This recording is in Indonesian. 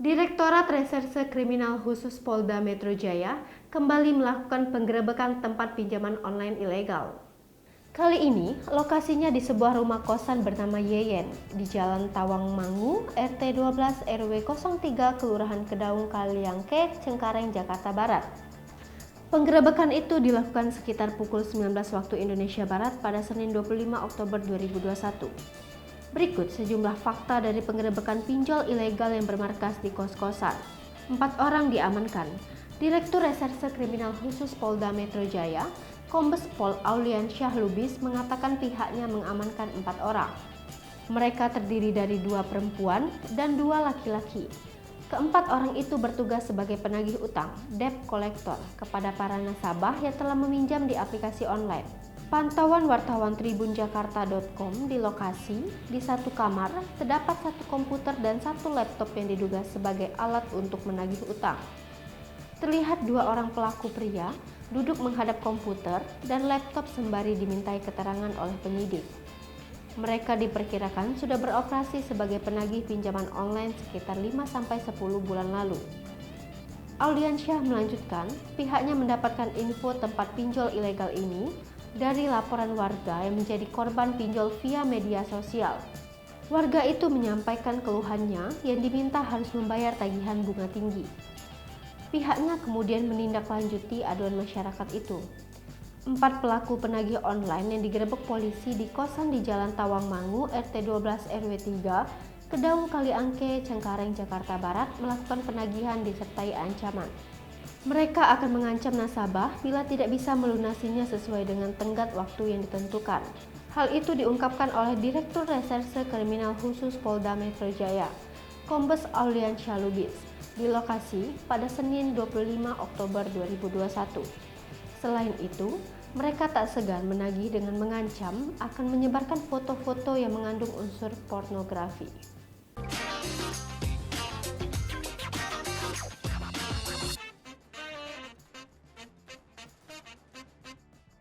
Direktorat Reserse Kriminal Khusus Polda Metro Jaya kembali melakukan penggerebekan tempat pinjaman online ilegal. Kali ini, lokasinya di sebuah rumah kosan bernama Yeyen di Jalan Tawangmangu, RT 12 RW 03, Kelurahan Kedaung Kaliangke, Cengkareng, Jakarta Barat. Penggerebekan itu dilakukan sekitar pukul 19 waktu Indonesia Barat pada Senin 25 Oktober 2021. Berikut sejumlah fakta dari penggerebekan pinjol ilegal yang bermarkas di kos-kosan. 4 orang diamankan. Direktur Reserse Kriminal Khusus Polda Metro Jaya, Kombes Pol Aulian Syah Lubis mengatakan pihaknya mengamankan 4 orang. Mereka terdiri dari 2 perempuan dan 2 laki-laki. Keempat orang itu bertugas sebagai penagih utang, debt collector, kepada para nasabah yang telah meminjam di aplikasi online. Pantauan wartawan tribunjakarta.com di lokasi, di satu kamar, terdapat 1 komputer dan 1 laptop yang diduga sebagai alat untuk menagih utang. Terlihat 2 orang pelaku pria duduk menghadap komputer dan laptop sembari dimintai keterangan oleh penyidik. Mereka diperkirakan sudah beroperasi sebagai penagih pinjaman online sekitar 5-10 bulan lalu. Auliansyah melanjutkan, pihaknya mendapatkan info tempat pinjol ilegal ini dari laporan warga yang menjadi korban pinjol via media sosial. Warga itu menyampaikan keluhannya yang diminta harus membayar tagihan bunga tinggi. Pihaknya kemudian menindaklanjuti aduan masyarakat itu. 4 pelaku penagih online yang digerebek polisi di kosan di Jalan Tawangmangu, RT 12 RW 3, Kedaung Kaliangke, Cengkareng, Jakarta Barat melakukan penagihan disertai ancaman. Mereka akan mengancam nasabah bila tidak bisa melunasinya sesuai dengan tenggat waktu yang ditentukan. Hal itu diungkapkan oleh Direktur Reserse Kriminal Khusus Polda Metro Jaya, Kombes Aulian Syah Lubis, di lokasi pada Senin 25 Oktober 2021. Selain itu, mereka tak segan menagih dengan mengancam akan menyebarkan foto-foto yang mengandung unsur pornografi.